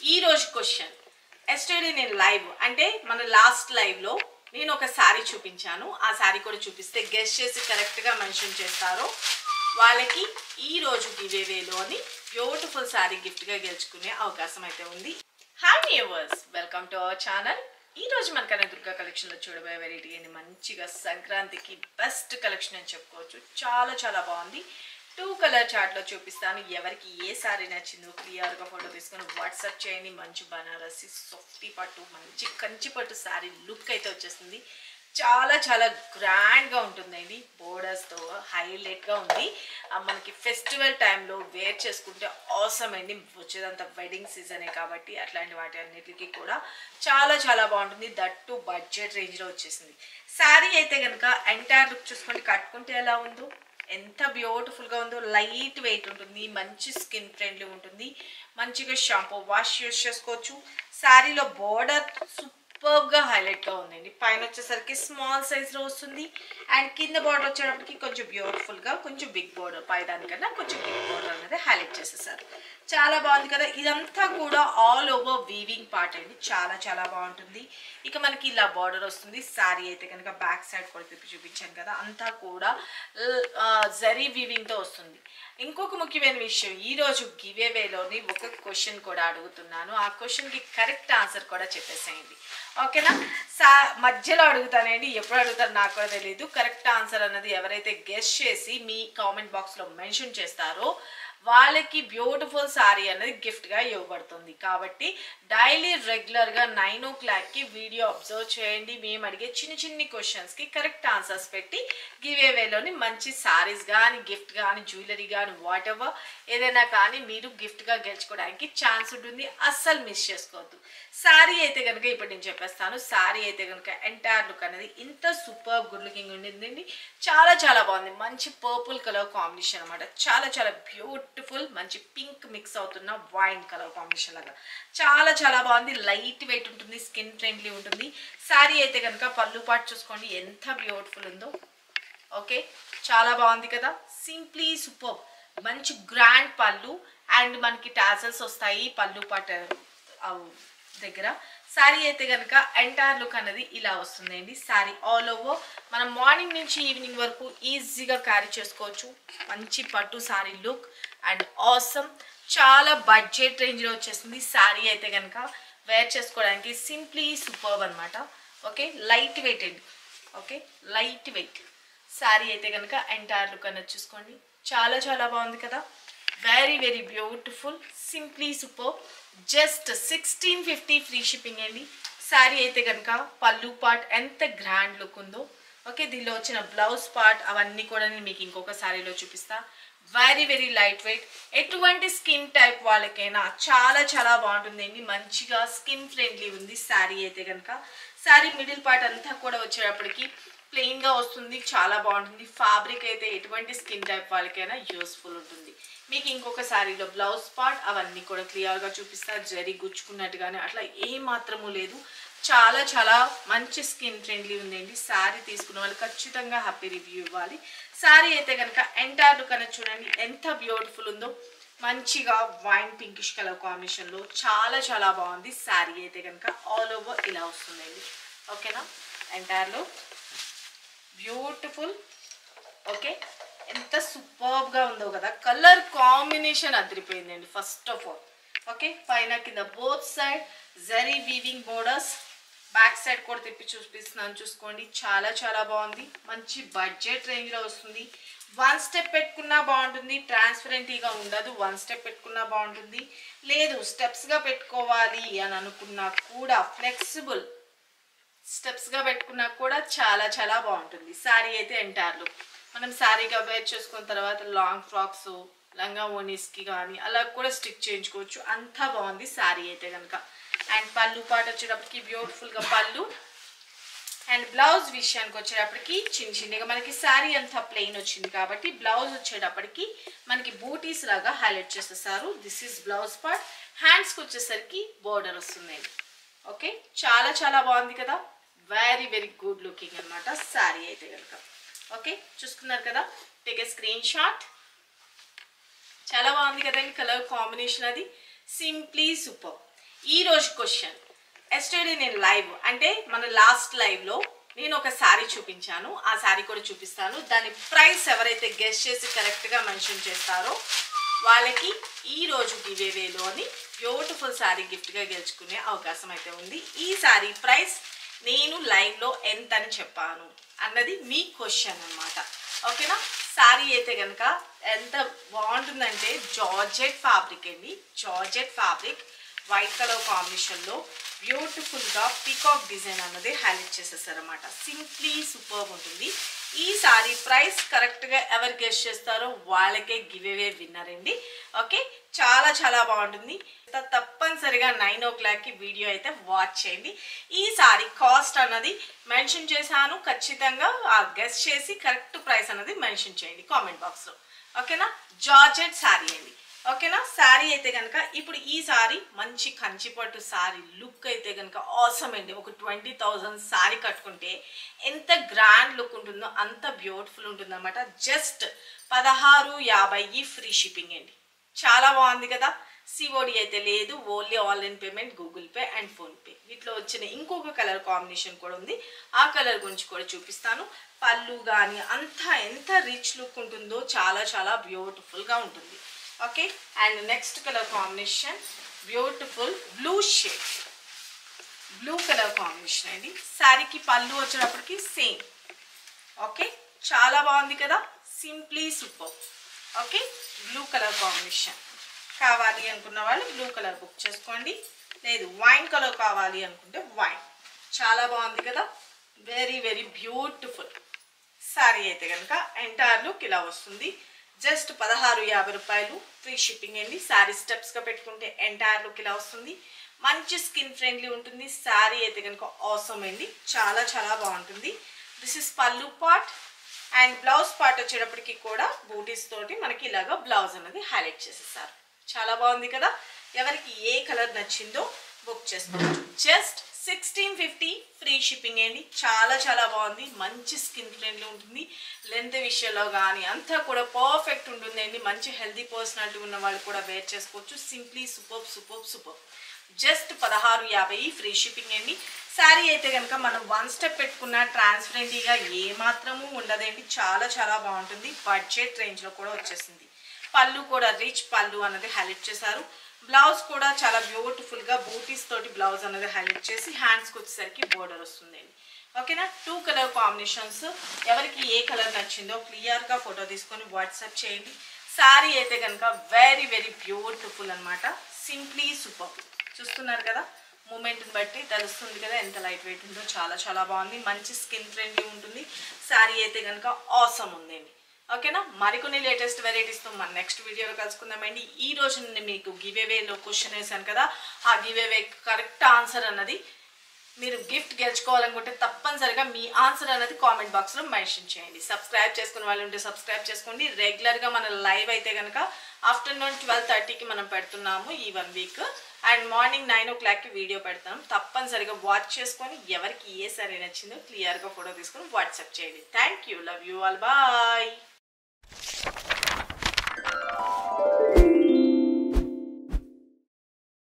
ఈ రోజు question yesterday నేను లైవ్ అంటే మన లాస్ట్ లైవ్ లో నేను ఒక సారీ చూపించాను. ఆ సారీ కూడా చూపిస్తే గెస్ చేసి కరెక్ట్ గా మెన్షన్ చేస్తారో వాళ్ళకి ఈ రోజు గివేవేలోని బ్యూటిఫుల్ సారీ గిఫ్ట్ గా గెలుచుకునే అవకాశం అయితే ఉంది. Hi viewers, welcome to our channel. ఈ రోజు మన కనకదుర్గ కలెక్షన్ లో చూడబోయే వెరైటీ అని మంచిగా సంక్రాంతికి బెస్ట్ కలెక్షన్ అని చెప్పుకోవచ్చు. చాలా చాలా బాగుంది. 2 కలర్ చార్ట్ లో చూపిస్తాను. ఎవరికి ఏ సారీ నచ్చిందో క్లియర్ గా ఫోటో తీసుకొని వాట్సాప్ చేయండి. మంచి బనారసి సాఫ్టీ పట్టు, మంచి కంచి పట్టు సారీ లుక్ అయితే వచ్చేస్తుంది. చాలా చాలా గ్రాండ్ గా ఉంటుందండి. బోర్డర్స్ తో హైలైట్ గా ఉంది. మనకి ఫెస్టివల్ టైంలో వేర్ చేసుకుంటే ఆసమ్ అండి. వచ్చేదంతా వెడ్డింగ్ సీజనే కాబట్టి అట్లాంటి వాటి అన్నిటికీ కూడా చాలా చాలా బాగుంటుంది. దట్ టు బడ్జెట్ రేంజ్ లో వచ్చేసింది. శారీ అయితే కనుక ఎంటైర్ లుక్ చూసుకొని కట్టుకుంటే ఎలా ఉందో, ఎంత బ్యూటిఫుల్ గా ఉందో. లైట్ వెయిట్ ఉంటుంది, మంచి స్కిన్ ఫ్రెండ్లీ ఉంటుంది. మంచిగా షాంపూ వాష్ యూస్ చేసుకోవచ్చు. శారీలో బోర్డర్ సూపర్ గా హైలైట్ గా ఉందండి. పైన వచ్చేసరికి స్మాల్ సైజ్ లో వస్తుంది అండ్ కింద బోర్డర్ వచ్చేటప్పటికి కొంచెం బ్యూటిఫుల్ గా కొంచెం బిగ్ బోర్డర్, పై దానికన్నా కొంచెం బిగ్ బోర్డర్ అనేది హైలైట్ చేసేసారు. చాలా బాగుంది కదా. ఇదంతా కూడా ఆల్ ఓవర్ వీవింగ్ పార్ట్ అండి. చాలా చాలా బాగుంటుంది. ఇక మనకి ఇలా బార్డర్ వస్తుంది. శారీ అయితే కనుక బ్యాక్ సైడ్ కూడా తిప్పి చూపించాను కదా, అంతా కూడా జరీ వీవింగ్ తో వస్తుంది. ఇంకొక ముఖ్యమైన విషయం, ఈ రోజు గివేవేలోని ఒక క్వశ్చన్ కూడా అడుగుతున్నాను. ఆ క్వశ్చన్ కి కరెక్ట్ ఆన్సర్ కూడా చెప్పేసేయండి, ఓకేనా? మధ్యలో అడుగుతానండి, ఎప్పుడు అడుగుతారు నాకు కూడా తెలియదు. కరెక్ట్ ఆన్సర్ అన్నది ఎవరైతే గెస్ చేసి మీ కామెంట్ బాక్స్ లో మెన్షన్ చేస్తారో వాళ్ళకి బ్యూటిఫుల్ సారీ అనేది గిఫ్ట్ గా ఇవ్వబడుతుంది. కాబట్టి డైలీ రెగ్యులర్ గా 9 o'clock కి వీడియో అబ్జర్వ్ చేయండి. మేము అడిగే చిన్న చిన్ని క్వశ్చన్స్ కి కరెక్ట్ ఆన్సర్స్ పెట్టి గివేవేలోని మంచి సారీస్ కానీ, గిఫ్ట్ కానీ, జ్యువెలరీ కానీ, వాట్ ఎవర్ ఏదైనా కానీ మీరు గిఫ్ట్ గా గెలుచుకోవడానికి ఛాన్స్ ఉంటుంది. అస్సలు మిస్ చేసుకోవద్దు. శారీ అయితే కనుక ఇప్పుడు నేను చెప్పేస్తాను. శారీ అయితే కనుక ఎంటైర్ లుక్ అనేది ఇంత సూపర్ గుడ్ లుకింగ్ ఉండిందండి. చాలా చాలా బాగుంది. మంచి పర్పుల్ కలర్ కాంబినేషన్ అనమాట. చాలా చాలా బ్యూటిఫుల్. మంచి పింక్ మిక్స్ అవుతున్న వైన్ కలర్ కాంబినేషన్ లాగా చాలా చాలా బాగుంది. లైట్ వెయిట్ ఉంటుంది, స్కిన్ ఫ్రెండ్లీ ఉంటుంది. శారీ అయితే కనుక పళ్ళు పాటు చూసుకోండి ఎంత బ్యూటిఫుల్ ఉందో. ఓకే, చాలా బాగుంది కదా. Simply super. మంచి గ్రాండ్ పళ్ళు అండ్ మనకి టాజల్స్ వస్తాయి పళ్ళు పాటు దగ్గర. శారీ అయితే కనుక ఎంటైర్ లుక్ అనేది ఇలా వస్తుందండి. శారీ ఆల్ ఓవర్ మనం మార్నింగ్ నుంచి ఈవినింగ్ వరకు ఈజీగా క్యారీ చేసుకోవచ్చు. మంచి పట్టు శారీ లుక్ అండ్ ఆసమ్. చాలా బడ్జెట్ రేంజ్లో వచ్చేసింది. శారీ అయితే కనుక వేర్ చేసుకోవడానికి సింప్లీ సూపర్బ్ అనమాట. ఓకే, లైట్ వెయిట్ అండి. ఓకే, లైట్ వెయిట్ శారీ అయితే కనుక ఎంటైర్ లుక్ అనేది చూసుకోండి. చాలా చాలా బాగుంది కదా. Very very beautiful, simply super. Just 1650 free shipping అండి. శారీ అయితే కనుక పళ్ళు పార్ట్ ఎంత గ్రాండ్ లుక్ ఉందో. ఓకే, దీనిలో వచ్చిన బ్లౌజ్ పార్ట్ అవన్నీ కూడా నేను మీకు ఇంకొక శారీలో చూపిస్తా. Very very light weight. ఎటువంటి స్కిన్ టైప్ వాళ్ళకైనా చాలా చాలా బాగుంటుందండి. మంచిగా స్కిన్ ఫ్రెండ్లీ ఉంది శారీ అయితే కనుక. శారీ మిడిల్ పార్ట్ అంతా కూడా వచ్చేటప్పటికి ప్లెయిన్ గా వస్తుంది. చాలా బాగుంటుంది. ఫ్యాబ్రిక్ అయితే ఎటువంటి స్కిన్ టైప్ వాళ్ళకైనా యూస్ఫుల్ ఉంటుంది. మీకు ఇంకొక శారీలో బ్లౌజ్ పార్ట్ అవన్నీ కూడా క్లియర్ గా చూపిస్తారు. జరీ గుచ్చుకున్నట్టుగానే అట్లా ఏ మాత్రము లేదు. చాలా చాలా మంచి స్కిన్ ఫ్రెండ్లీ ఉందండి. శారీ తీసుకున్న వాళ్ళు ఖచ్చితంగా హ్యాపీ రివ్యూ ఇవ్వాలి. శారీ అయితే కనుక ఎంటైర్ లుక్ అనేది చూడండి ఎంత బ్యూటిఫుల్ ఉందో. మంచిగా వైన్ పింకిష్ కలర్ కాంబినేషన్ లో చాలా చాలా బాగుంది. శారీ అయితే కనుక ఆల్ ఓవర్ ఇలా వస్తుందండి. ఓకేనా, ఎంటైర్ లో బ్యూటిఫుల్. ఓకే, ఎంత సూపర్బ్ గా ఉందో కదా. కలర్ కాంబినేషన్ అదిరిపోయిందండి ఫస్ట్ ఆఫ్ ఆల్. ఓకే, పైన కింద both side zari weaving borders. Back side కూడా తిప్పి చూపిస్తున్నాను చూసుకోండి. చాలా చాలా బాగుంది. మంచి బడ్జెట్ రేంజ్ లో వస్తుంది. 1 స్టెప్ పెట్టుకున్నా బాగుంటుంది. ట్రాన్స్పరెంట్గా ఉండదు. 1 స్టెప్ పెట్టుకున్నా బాగుంటుంది. లేదు స్టెప్స్ గా పెట్టుకోవాలి అని అనుకున్నా కూడా ఫ్లెక్సిబుల్ స్టెప్స్ గా పెట్టుకున్నా కూడా చాలా చాలా బాగుంటుంది. శారీ అయితే ఎంటైర్ లుక్ మనం శారీగా వేర్ చేసుకున్న తర్వాత లాంగ్ ఫ్రాక్స్, లంగా ఓనీస్కి కానీ అలా కూడా స్టిచ్ చేయించుకోవచ్చు. అంతా బాగుంది శారీ అయితే కనుక. అండ్ పళ్ళు పాట వచ్చేటప్పటికి బ్యూటిఫుల్గా పళ్ళు అండ్ బ్లౌజ్ విషయానికి వచ్చేటప్పటికి చిన్న చిన్నగా మనకి శారీ అంతా ప్లెయిన్ వచ్చింది కాబట్టి బ్లౌజ్ వచ్చేటప్పటికి మనకి బూటీస్ లాగా హైలైట్ చేసేసారు. This is blouse part. హ్యాండ్స్కి వచ్చేసరికి బోర్డర్ వస్తుందండి. ఓకే, చాలా చాలా బాగుంది కదా. వెరీ వెరీ గుడ్ లుకింగ్ అనమాట శారీ అయితే కనుక. ఓకే, చూసుకున్నారు కదా. Take a screen shot. చాలా బాగుంది కదండి కలర్ కాంబినేషన్. అది సింప్లీ సూపర్. ఈ రోజు క్వశ్చన్, ఎస్టర్డే నేను లైవ్ అంటే మన లాస్ట్ లైవ్లో నేను ఒక శారీ చూపించాను, ఆ శారీ కూడా చూపిస్తాను. దాని ప్రైస్ ఎవరైతే గెస్ చేసి కరెక్ట్గా మెన్షన్ చేస్తారో వాళ్ళకి ఈ రోజు గివేవేలోని బ్యూటిఫుల్ శారీ గిఫ్ట్గా గెలుచుకునే అవకాశం అయితే ఉంది. ఈ శారీ ప్రైస్ నేను లైవ్లో ఎంత అని చెప్పాను అన్నది మీ క్వశ్చన్ అన్నమాట. ఓకేనా? శారీ అయితే కనుక ఎంత బాగుంటుందంటే జార్జెట్ ఫ్యాబ్రిక్ అండి. జార్జెట్ ఫ్యాబ్రిక్ వైట్ కలర్ కాంబినేషన్లో బ్యూటిఫుల్గా పీకాక్ డిజైన్ అన్నది హైలైట్ చేసేసారన్నమాట. సింప్లీ సూపర్బ్ ఉంటుంది. ఈ సారీ ప్రైస్ కరెక్ట్గా ఎవరు గెస్ చేస్తారో వాళ్ళకే గివ్ అవే విన్నర్ అండి. ఓకే, చాలా చాలా బాగుంటుంది. తప్పనిసరిగా 9 o'clockకి వీడియో అయితే వాచ్ చేయండి. ఈ సారీ కాస్ట్ అన్నది మెన్షన్ చేశాను, ఖచ్చితంగా ఆ గెస్ చేసి కరెక్ట్ ప్రైస్ అన్నది మెన్షన్ చేయండి కామెంట్ బాక్స్లో. ఓకేనా? జార్జెట్ శారీ అండి. ఓకేనా? శారీ అయితే కనుక ఇప్పుడు ఈ శారీ మంచి కంచిపట్టు శారీ లుక్ అయితే కనుక ఆసమ్ అండి. ఒక 20,000 శారీ కట్టుకుంటే ఎంత గ్రాండ్ లుక్ ఉంటుందో అంత బ్యూటిఫుల్ ఉంటుంది అన్నమాట. జస్ట్ 1650 ఫ్రీ షిప్పింగ్ అండి. చాలా బాగుంది కదా? సిఓడి అయితే లేదు, only online payment, Google pay and PhonePe. వీటిలో వచ్చిన ఇంకొక కలర్ కాంబినేషన్ కూడా ఉంది, ఆ కలర్ గురించి కూడా చూపిస్తాను. పళ్ళు కానీ అంతా ఎంత రిచ్ లుక్ ఉంటుందో చాలా చాలా బ్యూటిఫుల్గా ఉంటుంది. Okay, and next colour combination beautiful blue shade, blue colour combination అండి. శారీకి పళ్ళు వచ్చేటప్పటికి సేమ్. ఓకే, చాలా బాగుంది కదా? Simply super. Okay, blue colour combination కావాలి అనుకున్న వాళ్ళు బ్లూ కలర్ బుక్ చేసుకోండి, లేదు వైన్ కలర్ కావాలి అనుకుంటే వైన్. చాలా బాగుంది కదా? వెరీ వెరీ బ్యూటిఫుల్ శారీ అయితే కనుక ఎంటైర్ లుక్ ఇలా వస్తుంది. జస్ట్ 1650 రూపాయలు ఫ్రీ షిప్పింగ్ అండి. శారీ స్టెప్స్గా పెట్టుకుంటే ఎంటైర్ లుక్ ఇలా వస్తుంది. మంచి స్కిన్ ఫ్రెండ్లీ ఉంటుంది. శారీ అయితే కనుక ఆసమ్ అండి, చాలా చాలా బాగుంటుంది. దిస్ ఇస్ పల్లు పార్ట్ అండ్ బ్లౌజ్ పార్ట్ వచ్చేటప్పటికి కూడా బూటీస్ తోటి మనకి ఇలాగా బ్లౌజ్ అనేది హైలైట్ చేసేసారు. చాలా బాగుంది కదా? ఎవరికి ఏ కలర్ నచ్చిందో బుక్ చేసుకోవచ్చు. జస్ట్ 1650 ఫ్రీ షిప్పింగ్ అండి. చాలా చాలా బాగుంది. మంచి స్కిన్ ఫ్రెండ్లీ ఉంటుంది. లెంత్ విషయంలో కానీ అంతా కూడా పర్ఫెక్ట్ ఉంటుంది అండి. మంచి హెల్దీ పర్సనాలిటీ ఉన్న వాళ్ళు కూడా వేర్ చేసుకోవచ్చు. Simply super super super. Just 1650 free shipping అండి. శారీ అయితే కనుక మనం 1 స్టెప్ పెట్టుకున్న ట్రాన్స్పరెంట్గా ఏమాత్రము ఉండదండి. చాలా చాలా బాగుంటుంది. బడ్జెట్ రేంజ్లో కూడా వచ్చేసింది. పళ్ళు కూడా రిచ్ పళ్ళు అన్నది హైలైట్ చేశారు. బ్లౌజ్ కూడా చాలా బ్యూటిఫుల్గా బూటీస్ తోటి బ్లౌజ్ అనేది హైలైట్ చేసి హ్యాండ్స్కి వచ్చేసరికి బోర్డర్ వస్తుందండి. ఓకేనా? 2 కలర్ కాంబినేషన్స్. ఎవరికి ఏ కలర్ నచ్చిందో క్లియర్గా ఫోటో తీసుకొని వాట్సాప్ చేయండి. శారీ అయితే కనుక వెరీ వెరీ బ్యూటిఫుల్ అనమాట. Simply super. చూస్తున్నారు కదా? మూమెంట్ని బట్టి తెలుస్తుంది కదా ఎంత లైట్ వెయిట్ ఉందో. చాలా చాలా బాగుంది. మంచి స్కిన్ ఫ్రెండ్లీ ఉంటుంది. శారీ అయితే కనుక ఆసమ్ ఉందండి. ఓకేనా? మరికొన్ని లేటెస్ట్ వెరైటీస్తో మన నెక్స్ట్ వీడియోలో కలుసుకుందామండి. ఈ రోజు నేను మీకు గివ్ అవేలో క్వశ్చన్ వేసాను కదా, ఆ గివ్ అవే కరెక్ట్ ఆన్సర్ అన్నది మీరు గిఫ్ట్ గెలుచుకోవాలనుకుంటే తప్పనిసరిగా మీ ఆన్సర్ అనేది కామెంట్ బాక్స్లో మెన్షన్ చేయండి. సబ్స్క్రైబ్ చేసుకునే వాళ్ళు ఉంటే సబ్స్క్రైబ్ చేసుకోండి. రెగ్యులర్గా మన లైవ్ అయితే కనుక ఆఫ్టర్నూన్ 12:30కి మనం పెడుతున్నాము ఈ 1 వీక్. అండ్ మార్నింగ్ 9 o'clockకి వీడియో పెడతాం. తప్పనిసరిగా వాచ్ చేసుకొని ఎవరికి ఏ సారీ నచ్చిందో క్లియర్గా ఫోటో తీసుకొని వాట్సాప్ చేయండి. Thank you. Love you all. Bye.